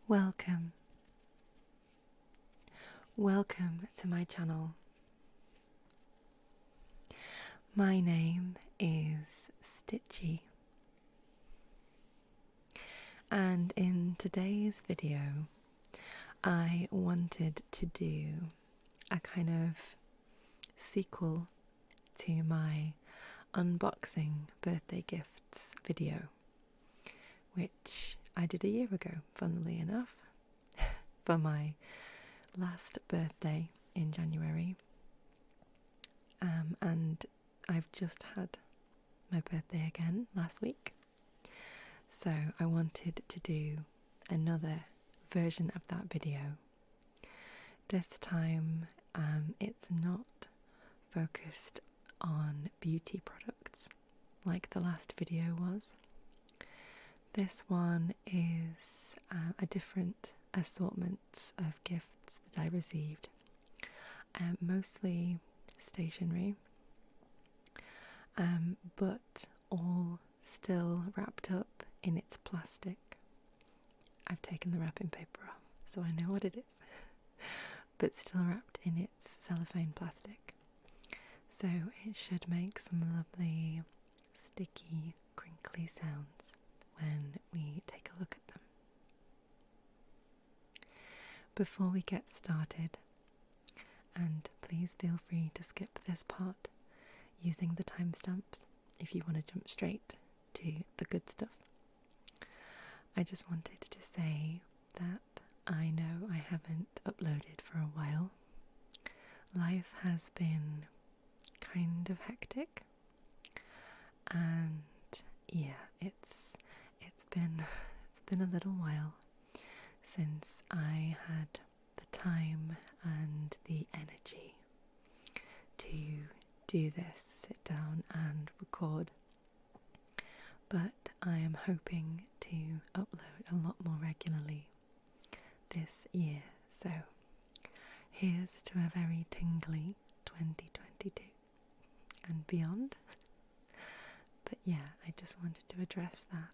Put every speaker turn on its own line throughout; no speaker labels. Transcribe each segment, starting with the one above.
Welcome. Welcome to my channel. My name is Stitchy, and in today's video I wanted to do a kind of sequel to my unboxing birthday gifts video, which I did a year ago, funnily enough, for my last birthday in January. And I've just had my birthday again last week, so I wanted to do another version of that video. This time it's not focused on beauty products like the last video was. This one is a different assortment of gifts that I received, mostly stationery, but all still wrapped up in its plastic. I've taken the wrapping paper off, so I know what it is, but still wrapped in its cellophane plastic. So it should make some lovely, sticky, crinkly sounds when we take a look at them. Before we get started, and please feel free to skip this part using the timestamps if you want to jump straight to the good stuff, I just wanted to say that I know I haven't uploaded for a while. Life has been kind of hectic, and yeah, it's been a little while since I had the time and the energy to do this, sit down and record. But I am hoping to upload a lot more regularly this year, so here's to a very tingly 2022 and beyond. But yeah, I just wanted to address that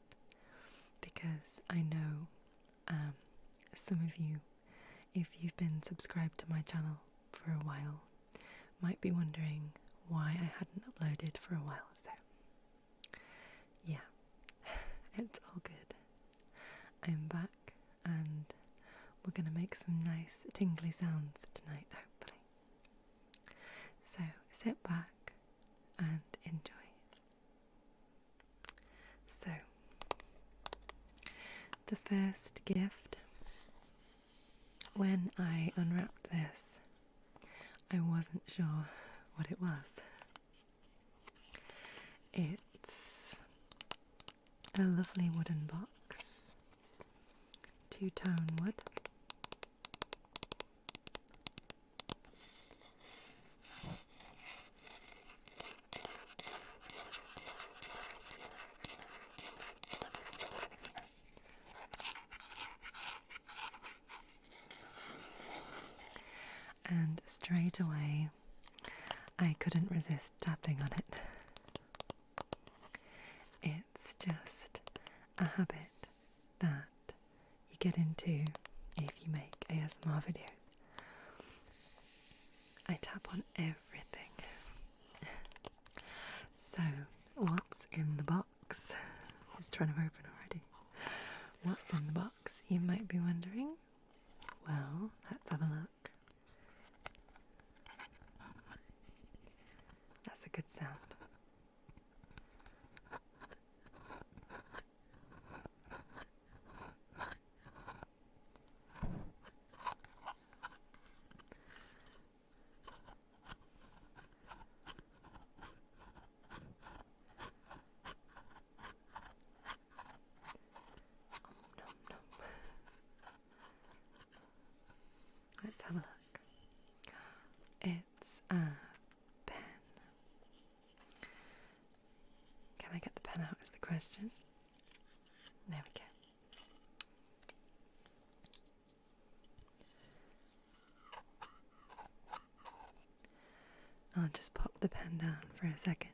because I know some of you, if you've been subscribed to my channel for a while, might be wondering why I hadn't uploaded for a while. So yeah, it's all good. I'm back and we're going to make some nice tingly sounds tonight, hopefully. So sit back and enjoy. So the first gift, when I unwrapped this, I wasn't sure what it was. It's a lovely wooden box, two-tone wood. And straight away, I couldn't resist tapping on it. It's just a habit that you get into if you make ASMR videos. I tap on everything. So, what's in the box? It's trying to open already. What's in the box, you might be wondering? Well, let's have a look. That's a good sound. Let's have a look. It's a pen. Can I get the pen out is the question. There we go. I'll just pop the pen down for a second.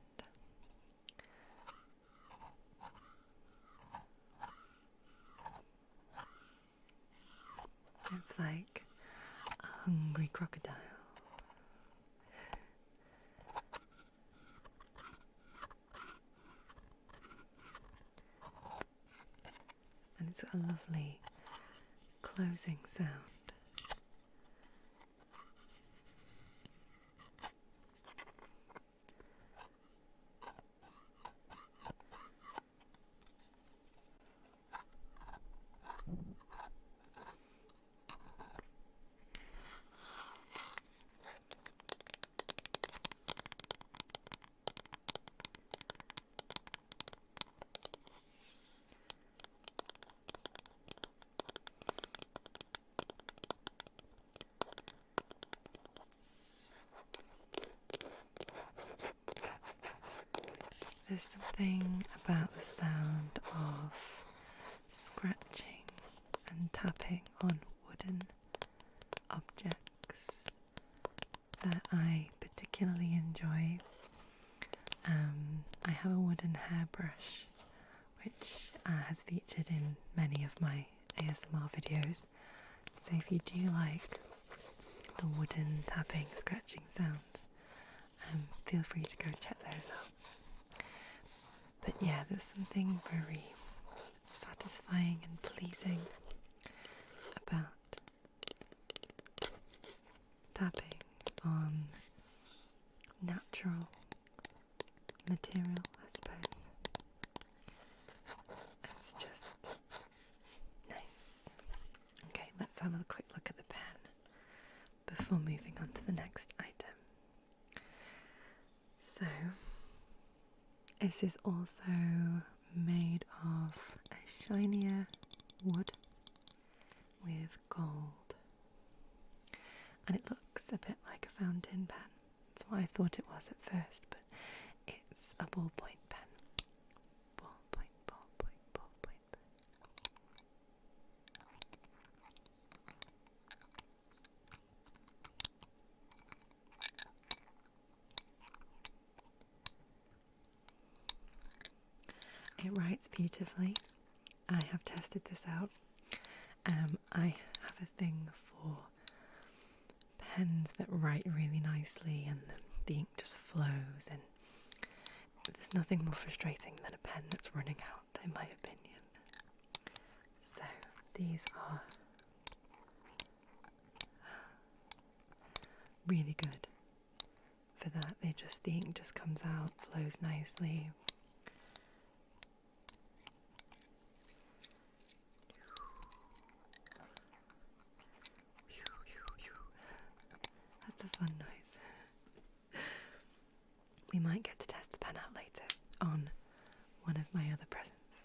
like a hungry crocodile. And it's a lovely closing sound. There's something about the sound of scratching and tapping on wooden objects that I particularly enjoy. I have a wooden hairbrush which has featured in many of my ASMR videos, so if you do like the wooden tapping, scratching sounds, feel free to go check those out. But yeah, there's something very satisfying and pleasing about tapping on natural material, I suppose. It's just nice. Okay, let's have a quick look at the pen before moving on to the next item. So, this is also made of a shinier wood with gold, and it looks a bit like a fountain pen. That's what I thought it was at first, but it's a ballpoint pen. Ballpoint pen. It writes beautifully. I have tested this out. I have a thing for pens that write really nicely and the ink just flows, and there's nothing more frustrating than a pen that's running out, in my opinion. So these are really good for that. The ink just comes out, flows nicely. That's a fun noise. We might get to test the pen out later on one of my other presents,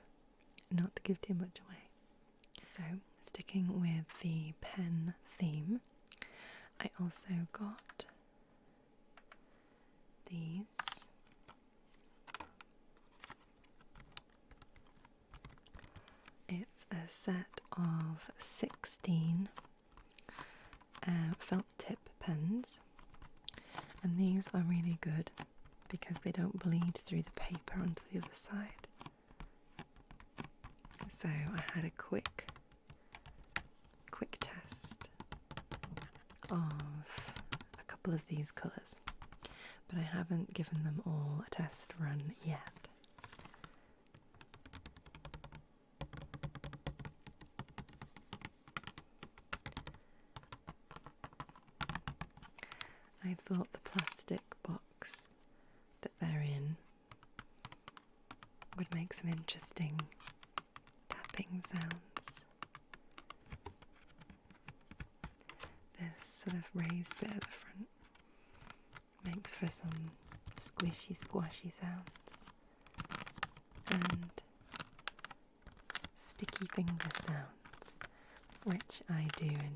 not to give too much away. So, sticking with the pen theme, I also got these. It's a set of 16 felt tip pens, and these are really good because they don't bleed through the paper onto the other side. So I had a quick test of a couple of these colours, but I haven't given them all a test run yet. I thought the plastic box that they're in would make some interesting tapping sounds. This sort of raised bit at the front makes for some squishy, squashy sounds, and sticky finger sounds, which I do enjoy.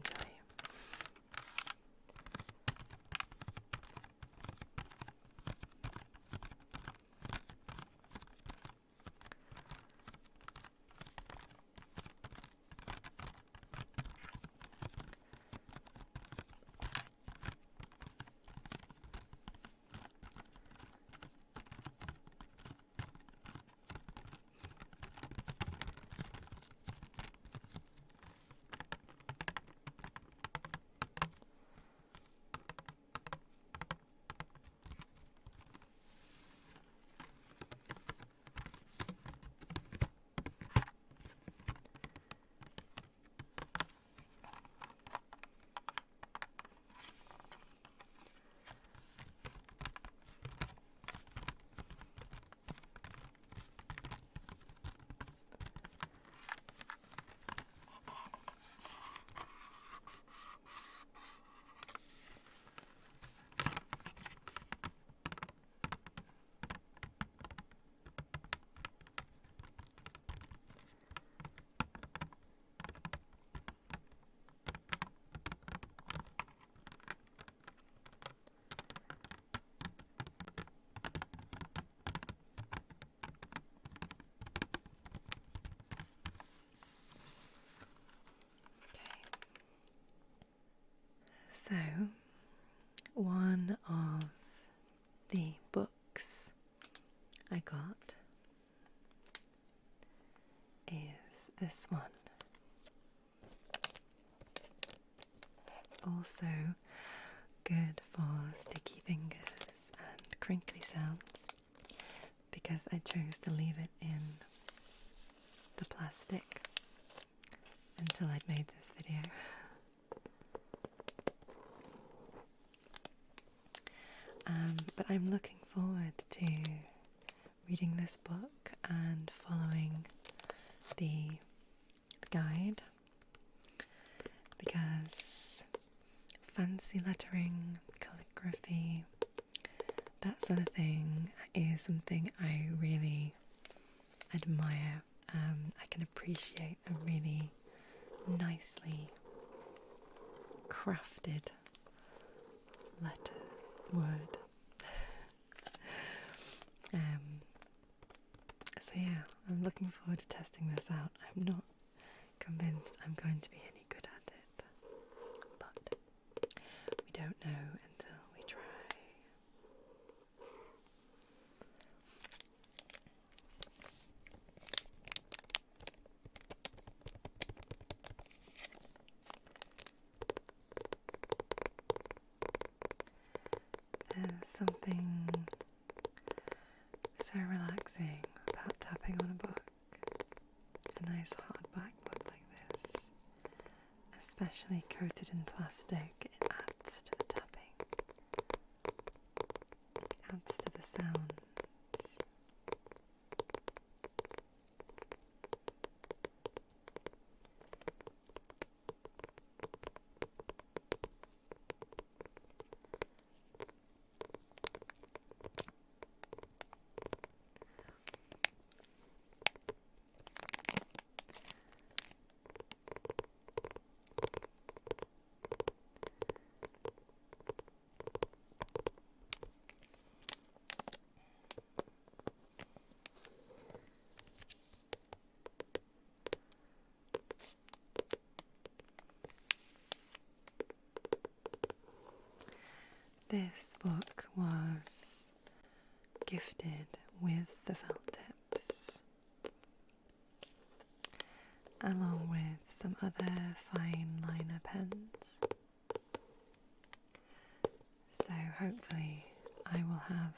So, one of the books I got is this one. Also good for sticky fingers and crinkly sounds, because I chose to leave it in the plastic until I'd made this video. But I'm looking forward to reading this book and following the guide, because fancy lettering, calligraphy, that sort of thing is something I really admire. I can appreciate a really nicely crafted word. So yeah, I'm looking forward to testing this out. I'm not convinced I'm going to be any good at it, but we don't know until we try. There's something so relaxing about tapping on a book, a nice hardback book like this, especially coated in plastic. It adds to the tapping, it adds to the sounds. This book was gifted with the felt tips, along with some other fine liner pens. So hopefully I will have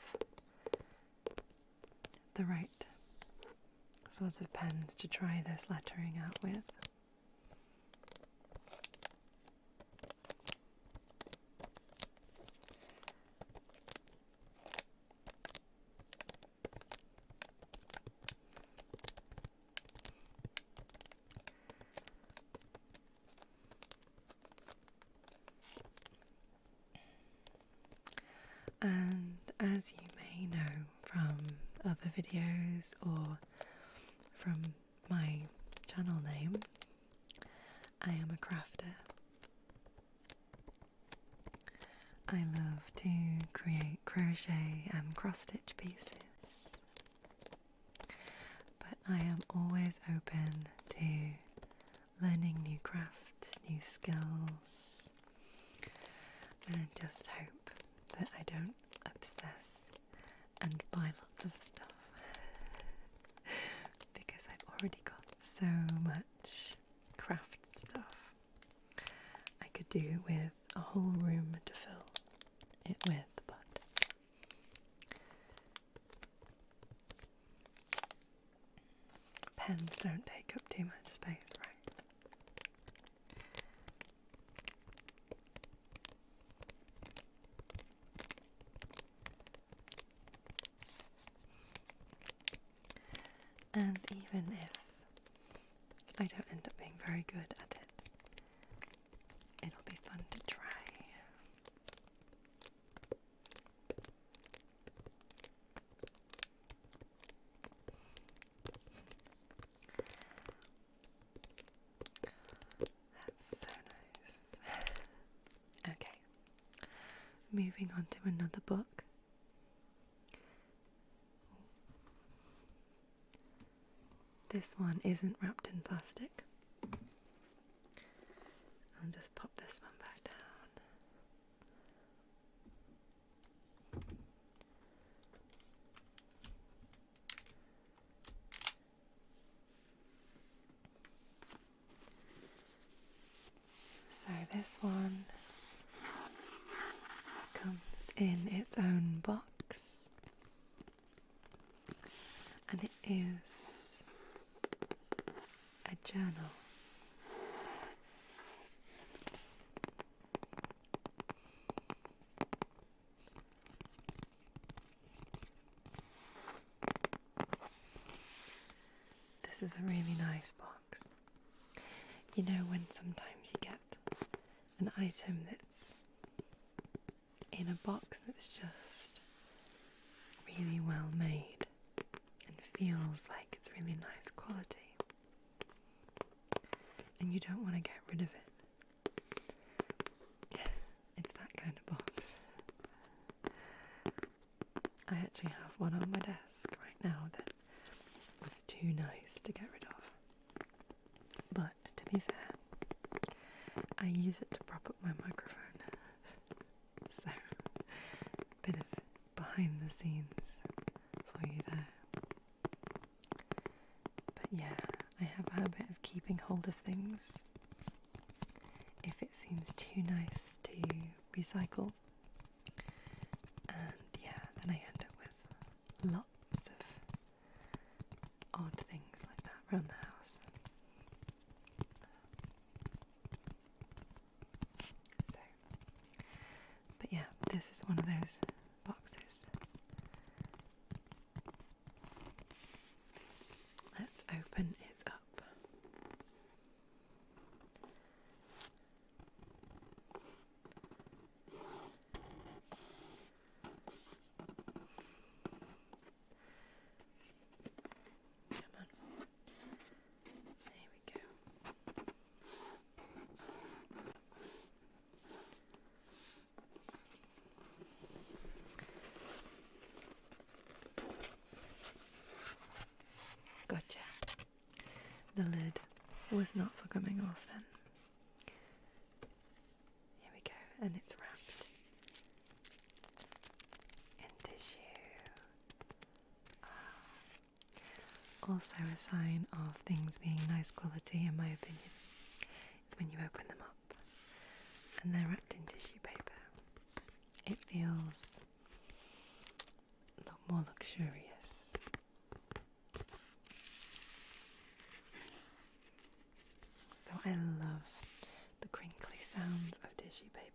the right sorts of pens to try this lettering out with. And as you may know from other videos or from my channel name, I am a crafter. I love to create crochet and cross stitch pieces, but I am always open to learning new crafts, new skills, and I just hope that I don't obsess and buy lots of stuff, because I've already got so much craft stuff. I could do with a whole room to fill it with, but pens don't take up too much space, right? And even if I don't end up being very good at it, it'll be fun to try. That's so nice. Okay, moving on to another book. This one isn't wrapped in plastic. I'll just pop this one back down. this one comes in its own box, and it is a journal. This is a really nice box. You know when sometimes you get an item that's in a box that's just really well made and feels like it's really nice quality, and you don't want to get rid of it. It's that kind of box. I actually have one on my desk right now that is too nice to get rid of. But to be fair, I use it to prop up my microphone. So, a bit of behind the scenes for you there. But yeah, I have a habit of keeping hold of things if it seems too nice to recycle. And yeah, then I end up with lots of odd things like that around the house. So, but yeah, this is one of those boxes. Let's open it up. Come on. There we go. Gotcha. The lid was not for coming off then. Here we go, and it's wrapped in tissue. Also a sign of things being nice quality, in my opinion, is when you open them up and they're wrapped in tissue paper. It feels a lot more luxurious. So I love the crinkly sounds of tissue paper.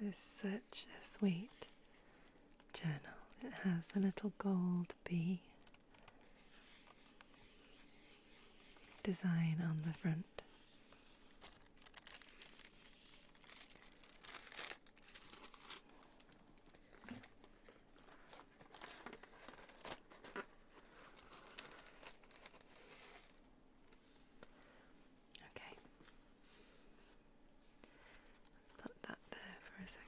This is such a sweet journal. It has a little gold bee design on the front. Okay. Let's put that there for a second.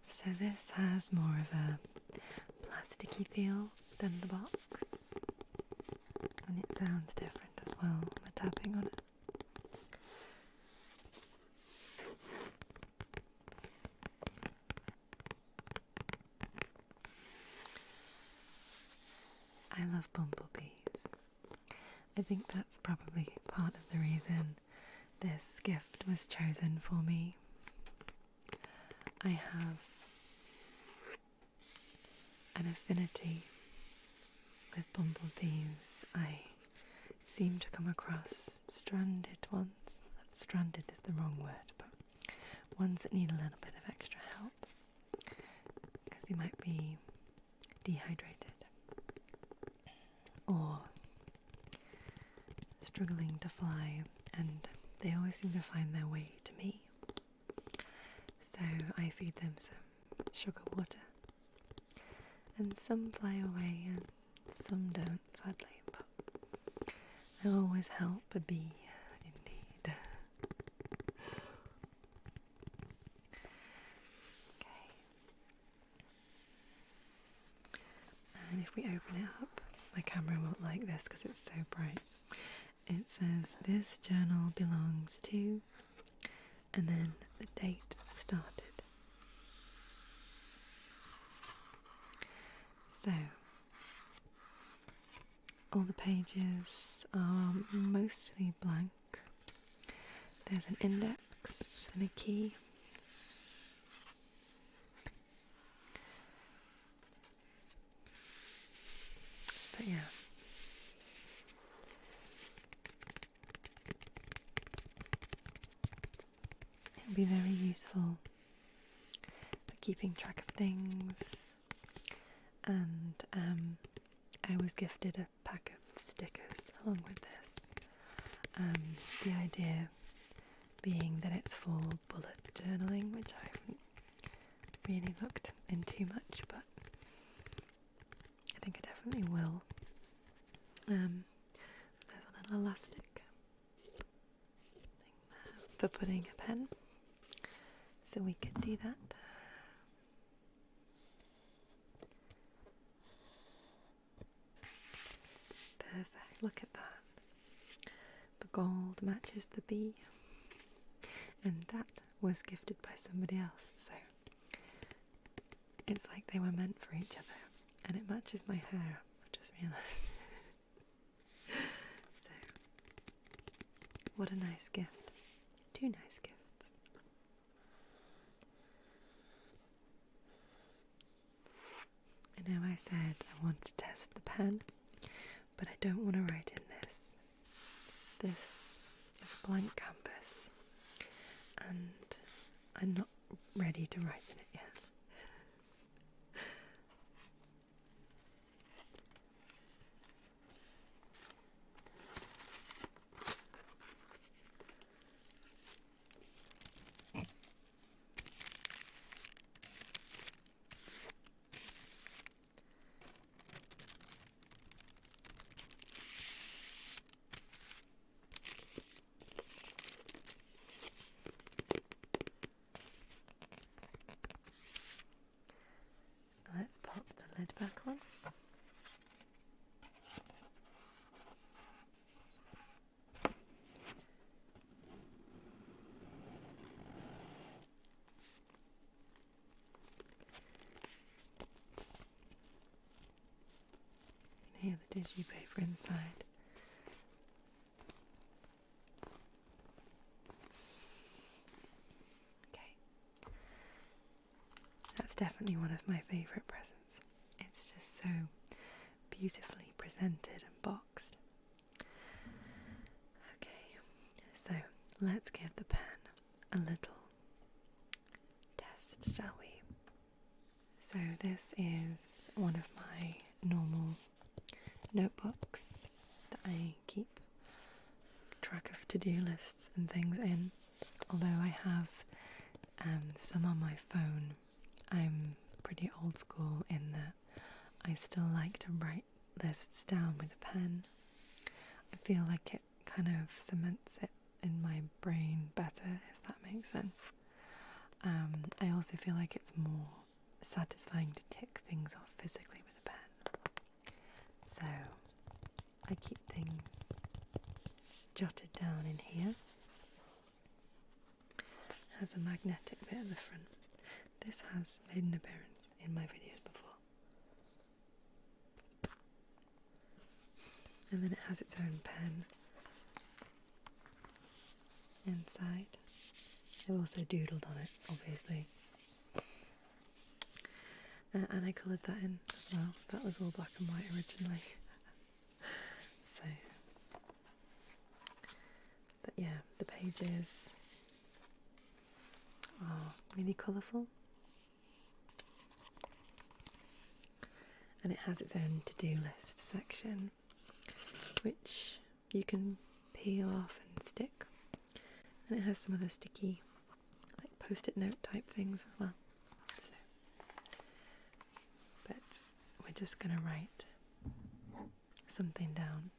So this has more of a plasticky feel than the box, and it sounds different as well when we're tapping on it. I love bumblebees. I think that's probably part of the reason this gift was chosen for me. I have an affinity with bumblebees. I seem to come across stranded ones. Stranded is the wrong word, but ones that need a little bit of extra help because they might be dehydrated or struggling to fly, and they always seem to find their way to me. So I feed them some sugar water, and some fly away and Some don't, sadly, but I always help a bee in need. Okay. And if we open it up, my camera won't like this because it's so bright. It says, this journal belongs to, and then the date started. So, all the pages are mostly blank. There's an index and a key. But yeah. It'll be very useful for keeping track of things, and I was gifted a pack of stickers along with this. The idea being that it's for bullet journaling, which I haven't really looked into much, but I think I definitely will. There's a little elastic thing there for putting a pen, so we could do that. Perfect, look at that. The gold matches the bee, and that was gifted by somebody else, so it's like they were meant for each other, and it matches my hair, I just realised. So, what a nice gift. 2 nice gifts. I know I said I want to test the pen, but I don't want to write in this. This is a blank canvas, and I'm not ready to write in it yet. Let's pop the lid back on. You can hear the tissue paper inside. Okay. That's definitely one of my favourite presents. It's just so beautifully presented and boxed. Okay, so let's give the pen a little test, shall we? So this is one of my normal notebooks that I keep track of to-do lists and things in. Although I have some on my phone, I'm pretty old school in that I still like to write lists down with a pen. I feel like it kind of cements it in my brain better, if that makes sense. I also feel like it's more satisfying to tick things off physically with a pen. So I keep things jotted down in here. It has a magnetic bit at the front. This has made an appearance in my videos before. And then it has its own pen inside. I've also doodled on it, obviously. And I coloured that in as well. That was all black and white originally. So, but yeah, the pages are really colourful. And it has its own to-do list section, which you can peel off and stick. And it has some other sticky, like post-it note type things as well. So, but we're just going to write something down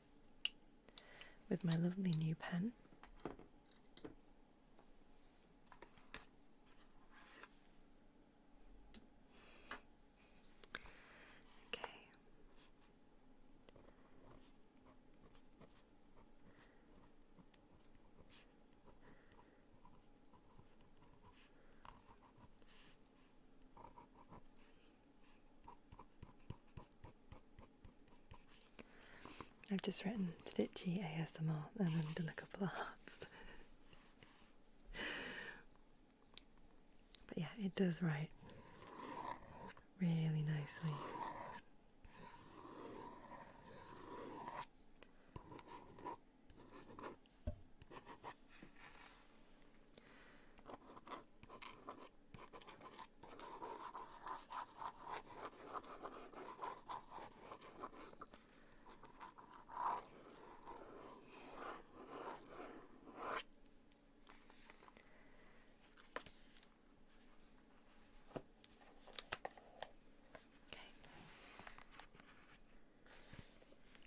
with my lovely new pen. Okay. I've just written Stitchy ASMR and then done a couple of hearts. But yeah, it does write really nicely.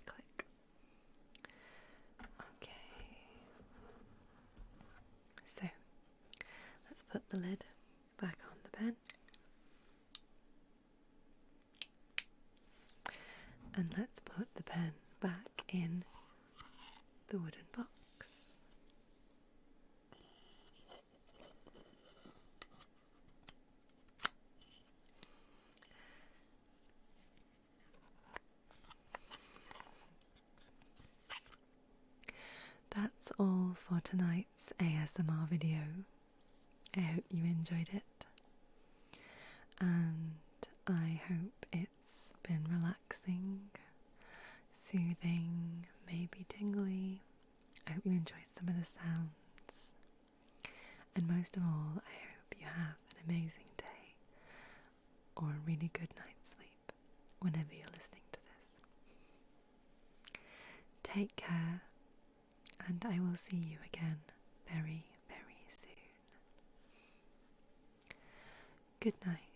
Click. Okay. So let's put the lid back on the pen. And let's put the pen back in the wooden box. That's all for tonight's ASMR video. I hope you enjoyed it, and I hope it's been relaxing, soothing, maybe tingly. I hope you enjoyed some of the sounds, and most of all, I hope you have an amazing day or a really good night's sleep whenever you're listening to this. Take care, and I will see you again very, very soon. Good night.